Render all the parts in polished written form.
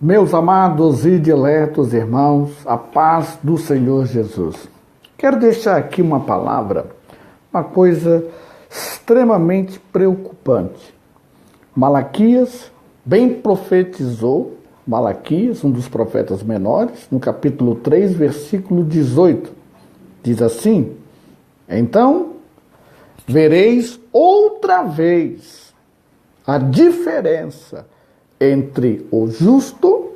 Meus amados e diletos irmãos, a paz do Senhor Jesus. Quero deixar aqui uma palavra, uma coisa extremamente preocupante. Malaquias bem profetizou, Malaquias, um dos profetas menores, no capítulo 3, versículo 18. Diz assim: então vereis outra vez a diferença entre o justo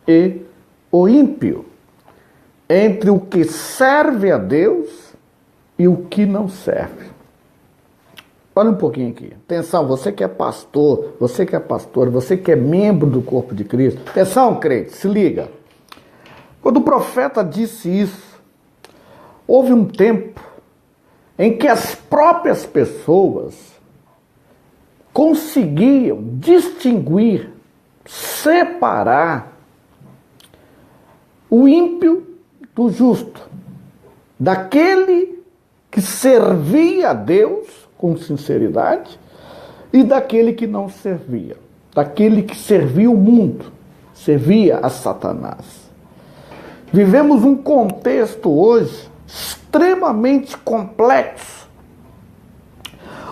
e o ímpio, entre o que serve a Deus e o que não serve. Olha um pouquinho aqui. Atenção, você que é pastor, você que é pastor, você que é membro do corpo de Cristo. Atenção, crente, se liga. Quando o profeta disse isso, houve um tempo em que as próprias pessoas conseguiam distinguir, separar o ímpio do justo, daquele que servia a Deus com sinceridade e daquele que não servia, daquele que servia o mundo, servia a Satanás. Vivemos um contexto hoje extremamente complexo.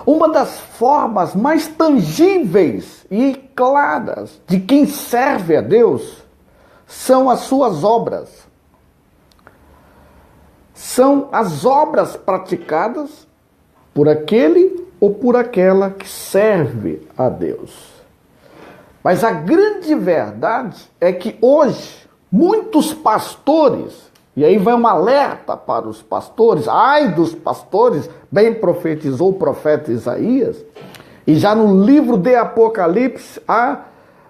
Uma das formas mais tangíveis e claras de quem serve a Deus são as suas obras. São as obras praticadas por aquele ou por aquela que serve a Deus. Mas a grande verdade é que hoje muitos pastores, e aí vai um alerta para os pastores, ai dos pastores, bem profetizou o profeta Isaías, e já no livro de Apocalipse há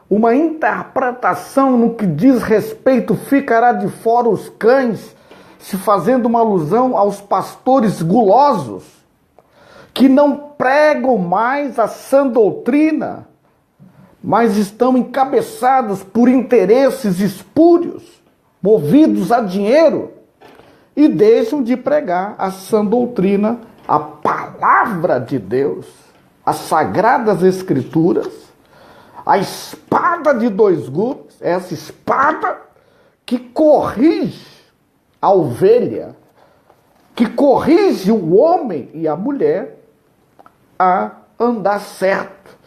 uma interpretação no que diz respeito, ficará de fora os cães, se fazendo uma alusão aos pastores gulosos, que não pregam mais a sã doutrina, mas estão encabeçados por interesses espúrios, movidos a dinheiro, e deixam de pregar a sã doutrina, a palavra de Deus, as sagradas escrituras, a espada de dois gumes, essa espada que corrige a ovelha, que corrige o homem e a mulher a andar certo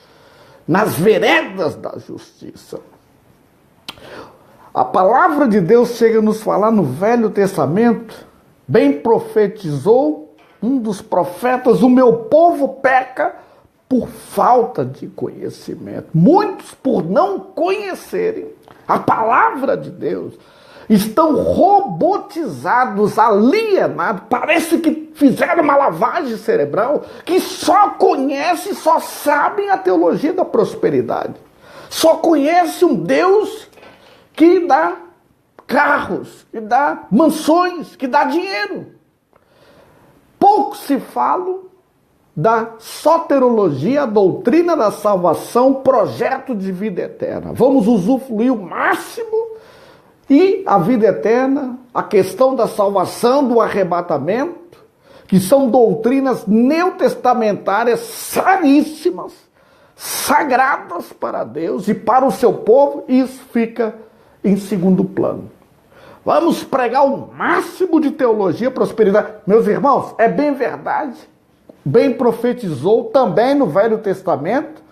nas veredas da justiça. A palavra de Deus chega a nos falar no Velho Testamento, bem profetizou um dos profetas: o meu povo peca por falta de conhecimento. Muitos, por não conhecerem a palavra de Deus, estão robotizados, alienados, parece que fizeram uma lavagem cerebral, que só conhecem, só sabem a teologia da prosperidade. Só conhecem um Deus que dá carros, que dá mansões, que dá dinheiro. Pouco se fala da soterologia, a doutrina da salvação, projeto de vida eterna. Vamos usufruir o máximo e a vida eterna, a questão da salvação, do arrebatamento, que são doutrinas neotestamentárias seríssimas, sagradas para Deus e para o seu povo, e isso fica em segundo plano. Vamos pregar o máximo de teologia, prosperidade. Meus irmãos, é bem verdade, bem profetizou também no Velho Testamento,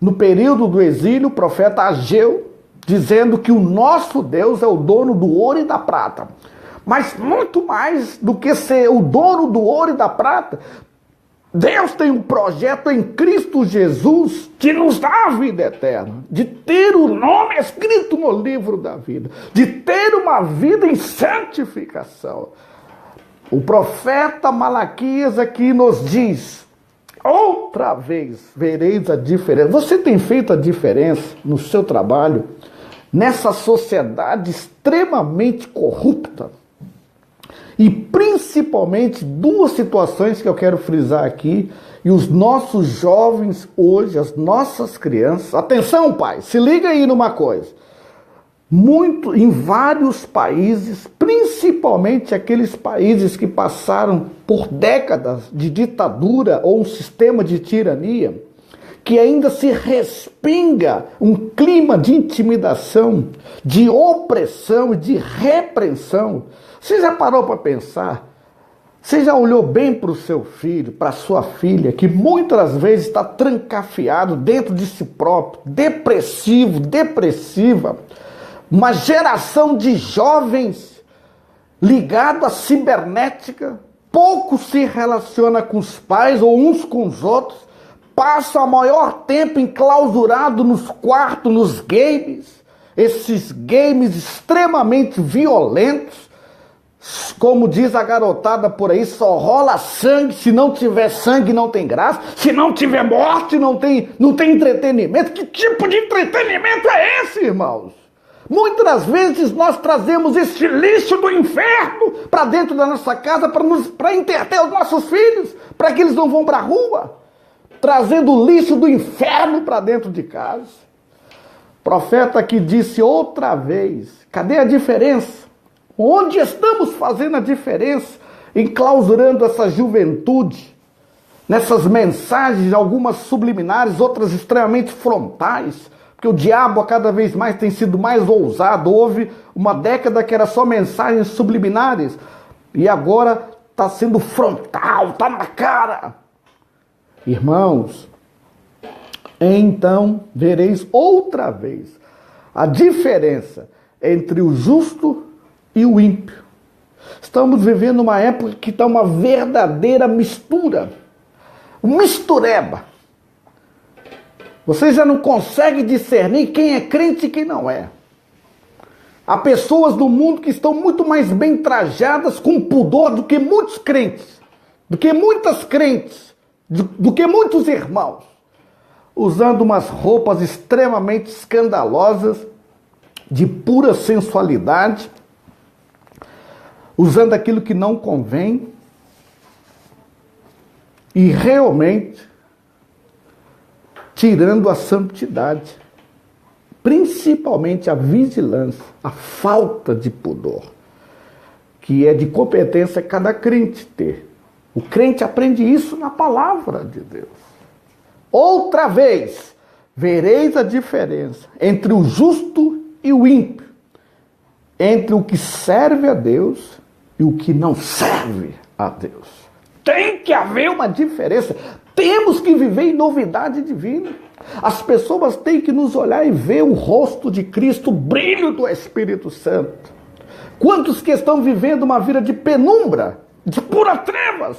no período do exílio, o profeta Ageu, dizendo que o nosso Deus é o dono do ouro e da prata. Mas muito mais do que ser o dono do ouro e da prata, Deus tem um projeto em Cristo Jesus que nos dá a vida eterna, de ter o nome escrito no livro da vida, de ter uma vida em santificação. O profeta Malaquias aqui nos diz: outra vez vereis a diferença. Você tem feito a diferença no seu trabalho, nessa sociedade extremamente corrupta? E principalmente duas situações que eu quero frisar aqui, e os nossos jovens hoje, as nossas crianças. Atenção, pai, se liga aí numa coisa. Em vários países, principalmente aqueles países que passaram por décadas de ditadura ou um sistema de tirania, que ainda se respinga um clima de intimidação, de opressão e de repreensão. Você já parou para pensar? Você já olhou bem para o seu filho, para a sua filha, que muitas vezes está trancafiado dentro de si próprio, depressivo, depressiva? Uma geração de jovens ligado à cibernética, pouco se relaciona com os pais ou uns com os outros, passa o maior tempo enclausurado nos quartos, nos games, esses games extremamente violentos. Como diz a garotada por aí, só rola sangue. Se não tiver sangue não tem graça, se não tiver morte não tem entretenimento. Que tipo de entretenimento é esse, irmãos? Muitas vezes nós trazemos esse lixo do inferno para dentro da nossa casa para entreter os nossos filhos, para que eles não vão para a rua, trazendo o lixo do inferno para dentro de casa. O profeta aqui disse outra vez, cadê a diferença? Onde estamos fazendo a diferença? Enclausurando essa juventude, nessas mensagens, algumas subliminares, outras extremamente frontais, porque o diabo a cada vez mais tem sido mais ousado. Houve uma década que era só mensagens subliminares, e agora está sendo frontal, está na cara. Irmãos, então vereis outra vez a diferença entre o justo e o ímpio. Estamos vivendo uma época que está uma verdadeira mistura, um mistureba. Você já não consegue discernir quem é crente e quem não é. Há pessoas no mundo que estão muito mais bem trajadas com pudor do que muitos crentes, do que muitas crentes, do que muitos irmãos, usando umas roupas extremamente escandalosas, de pura sensualidade, usando aquilo que não convém, e realmente tirando a santidade, principalmente a vigilância, a falta de pudor, que é de competência cada crente ter. O crente aprende isso na palavra de Deus. Outra vez, vereis a diferença entre o justo e o ímpio, entre o que serve a Deus e o que não serve a Deus. Tem que haver uma diferença. Temos que viver em novidade divina. As pessoas têm que nos olhar e ver o rosto de Cristo, o brilho do Espírito Santo. Quantos que estão vivendo uma vida de penumbra, de pura trevas,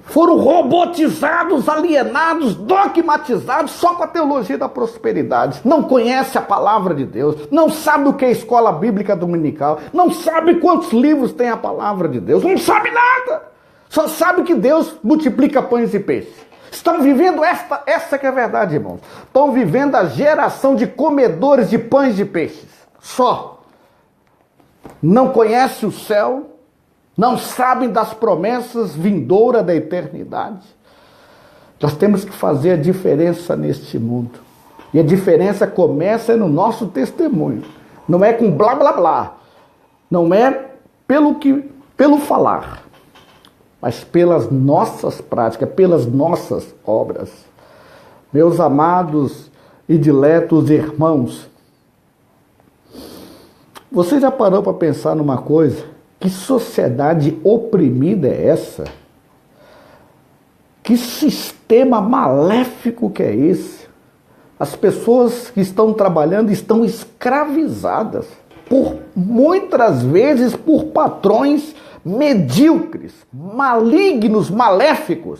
foram robotizados, alienados, dogmatizados só com a teologia da prosperidade. Não conhece a palavra de Deus, não sabe o que é escola bíblica dominical, não sabe quantos livros tem a palavra de Deus, não sabe nada. Só sabe que Deus multiplica pães e peixes. Estão vivendo essa que é a verdade, irmãos. Estão vivendo a geração de comedores de pães e peixes. Só. Não conhece o céu, não sabem das promessas vindouras da eternidade. Nós temos que fazer a diferença neste mundo. E a diferença começa no nosso testemunho. Não é com blá blá blá. Não é pelo falar, mas pelas nossas práticas, pelas nossas obras. Meus amados e diletos irmãos, você já parou para pensar numa coisa? Que sociedade oprimida é essa? Que sistema maléfico que é esse? As pessoas que estão trabalhando estão escravizadas, muitas vezes por patrões medíocres, malignos, maléficos.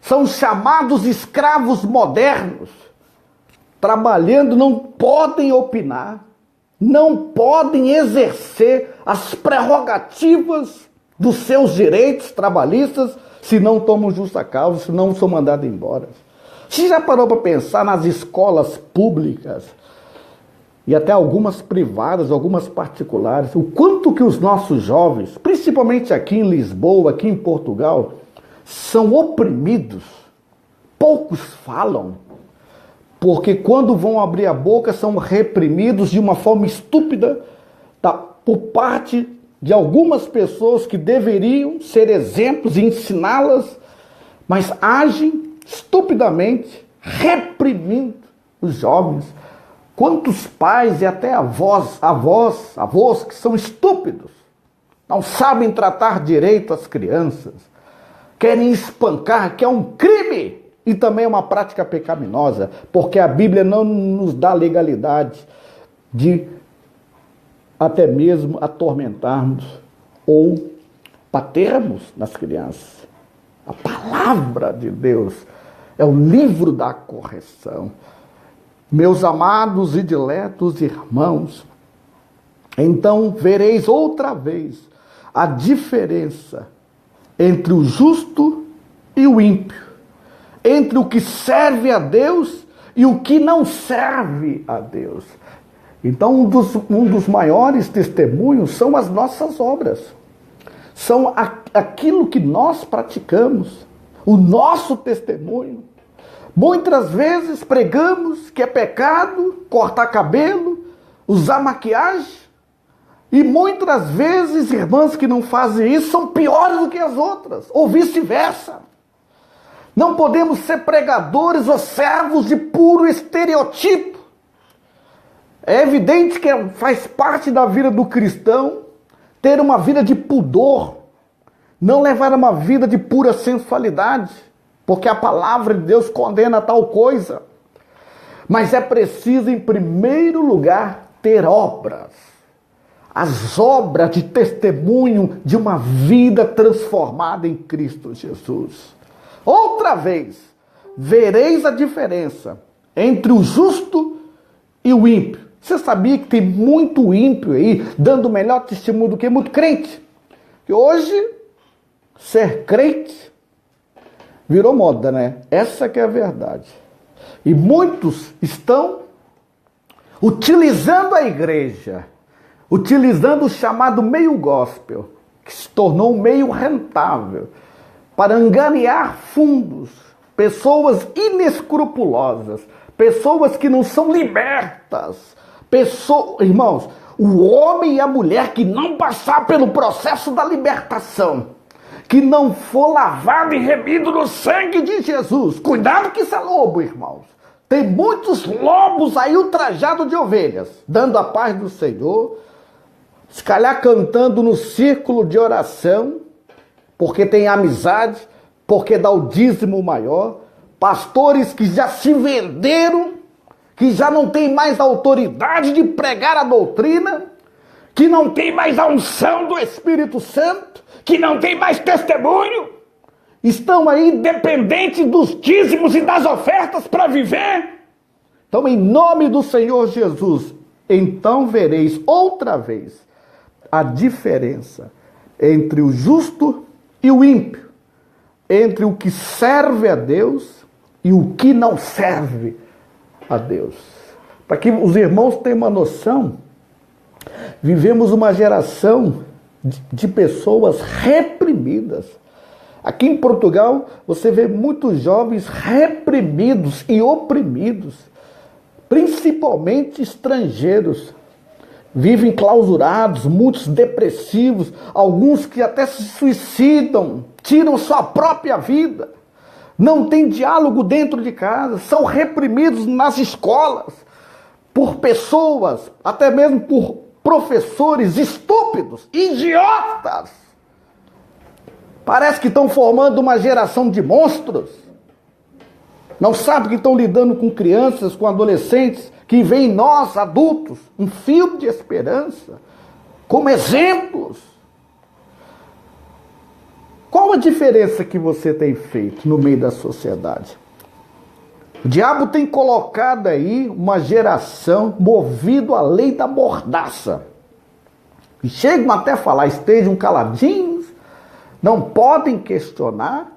São chamados escravos modernos. Trabalhando, não podem opinar, não podem exercer as prerrogativas dos seus direitos trabalhistas se não tomam justa causa, se não são mandados embora. Você já parou para pensar nas escolas públicas e até algumas privadas, algumas particulares, o quanto que os nossos jovens, principalmente aqui em Lisboa, aqui em Portugal, são oprimidos? Poucos falam, porque quando vão abrir a boca são reprimidos de uma forma estúpida por parte de algumas pessoas que deveriam ser exemplos e ensiná-las, mas agem estupidamente reprimindo os jovens. Quantos pais e até avós que são estúpidos, não sabem tratar direito as crianças, querem espancar, que é um crime e também é uma prática pecaminosa, porque a Bíblia não nos dá legalidade de até mesmo atormentarmos ou batermos nas crianças. A palavra de Deus é o livro da correção. Meus amados e diletos irmãos, então vereis outra vez a diferença entre o justo e o ímpio, entre o que serve a Deus e o que não serve a Deus. Então, um dos maiores testemunhos são as nossas obras, são aquilo que nós praticamos, o nosso testemunho. Muitas vezes pregamos que é pecado cortar cabelo, usar maquiagem, e muitas vezes irmãs que não fazem isso são piores do que as outras, ou vice-versa. Não podemos ser pregadores ou servos de puro estereotipo. É evidente que faz parte da vida do cristão ter uma vida de pudor, não levar uma vida de pura sensualidade, porque a palavra de Deus condena tal coisa. Mas é preciso, em primeiro lugar, ter obras. As obras de testemunho de uma vida transformada em Cristo Jesus. Outra vez, vereis a diferença entre o justo e o ímpio. Você sabia que tem muito ímpio aí, dando melhor testemunho do que muito crente? Que hoje, ser crente virou moda, né? Essa que é a verdade. E muitos estão utilizando a igreja, utilizando o chamado meio gospel, que se tornou um meio rentável, para angariar fundos, pessoas inescrupulosas, pessoas que não são libertas, irmãos, o homem e a mulher que não passar pelo processo da libertação, que não for lavado e remido no sangue de Jesus, cuidado que isso é lobo, irmãos. Tem muitos lobos aí ultrajados de ovelhas, dando a paz do Senhor, se calhar cantando no círculo de oração, porque tem amizade, porque dá o dízimo maior, pastores que já se venderam, que já não tem mais autoridade de pregar a doutrina, que não tem mais a unção do Espírito Santo, que não tem mais testemunho, estão aí dependentes dos dízimos e das ofertas para viver. Então, em nome do Senhor Jesus, então vereis outra vez a diferença entre o justo e o ímpio, entre o que serve a Deus e o que não serve a Deus. Para que os irmãos tenham uma noção, vivemos uma geração de pessoas reprimidas. Aqui em Portugal, você vê muitos jovens reprimidos e oprimidos, principalmente estrangeiros. Vivem clausurados, muitos depressivos, alguns que até se suicidam, tiram sua própria vida. Não tem diálogo dentro de casa, são reprimidos nas escolas por pessoas, até mesmo por professores estúpidos, idiotas. Parece que estão formando uma geração de monstros. Não sabem que estão lidando com crianças, com adolescentes, que veem nós, adultos, um fio de esperança, como exemplos. Qual a diferença que você tem feito no meio da sociedade? O diabo tem colocado aí uma geração movido à lei da mordaça. E chegam até a falar, estejam caladinhos, não podem questionar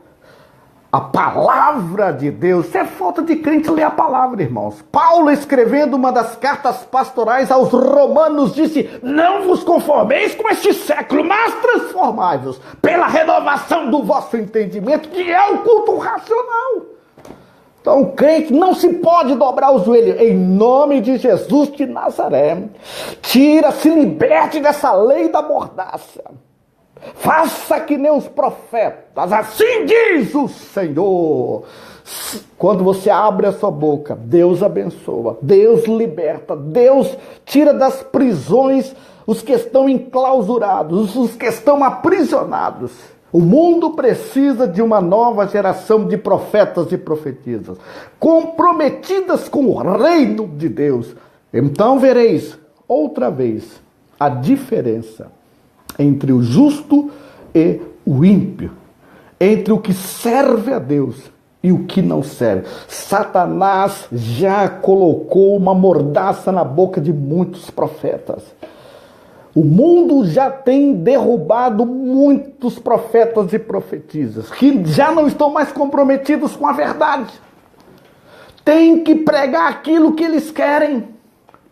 a palavra de Deus. Isso é falta de crente ler a palavra, irmãos. Paulo, escrevendo uma das cartas pastorais aos romanos, disse: não vos conformeis com este século, mas transformai-vos pela renovação do vosso entendimento, que é o culto racional. Então o crente não se pode dobrar os joelhos. Em nome de Jesus de Nazaré, tira, se liberte dessa lei da mordaça. Faça que nem os profetas, assim diz o Senhor. Quando você abre a sua boca, Deus abençoa, Deus liberta, Deus tira das prisões os que estão enclausurados, os que estão aprisionados. O mundo precisa de uma nova geração de profetas e profetisas, comprometidas com o reino de Deus. Então vereis outra vez a diferença entre o justo e o ímpio, entre o que serve a Deus e o que não serve. Satanás já colocou uma mordaça na boca de muitos profetas. O mundo já tem derrubado muitos profetas e profetisas, que já não estão mais comprometidos com a verdade. Tem que pregar aquilo que eles querem,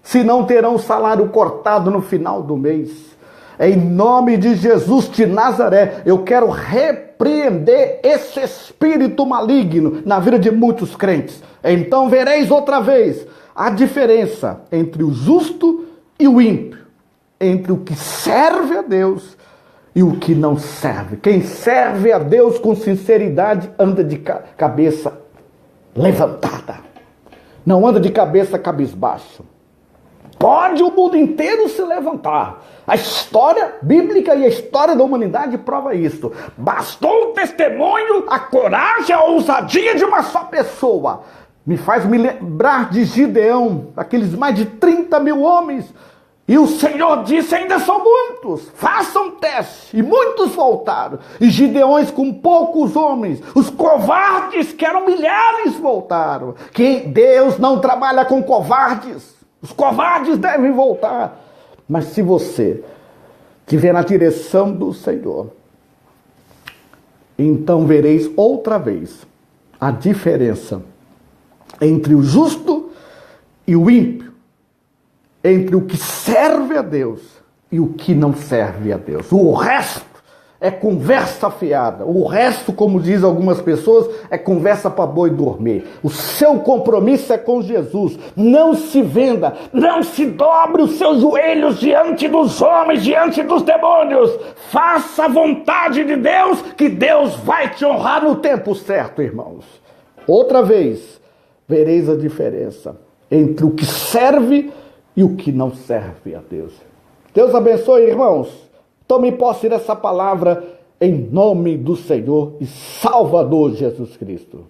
senão terão o salário cortado no final do mês. Em nome de Jesus de Nazaré, eu quero repreender esse espírito maligno na vida de muitos crentes. Então vereis outra vez a diferença entre o justo e o ímpio, entre o que serve a Deus e o que não serve. Quem serve a Deus com sinceridade anda de cabeça levantada, não anda de cabeça cabisbaixo. Pode o mundo inteiro se levantar. A história bíblica e a história da humanidade prova isso. Bastou o testemunho, a coragem, a ousadia de uma só pessoa. Me faz me lembrar de Gideão, aqueles mais de 30 mil homens. E o Senhor disse, ainda são muitos, façam teste. E muitos voltaram. E Gideões com poucos homens, os covardes que eram milhares voltaram. Que Deus não trabalha com covardes. Os covardes devem voltar. Mas se você estiver na direção do Senhor, então vereis outra vez a diferença entre o justo e o ímpio, entre o que serve a Deus e o que não serve a Deus. O resto é conversa fiada. O resto, como diz algumas pessoas, é conversa para boi dormir. O seu compromisso é com Jesus. Não se venda, não se dobre os seus joelhos diante dos homens, diante dos demônios. Faça a vontade de Deus, que Deus vai te honrar no tempo certo, irmãos. Outra vez, vereis a diferença entre o que serve e o que não serve a Deus. Deus abençoe, irmãos. Tome posse dessa palavra em nome do Senhor e Salvador Jesus Cristo.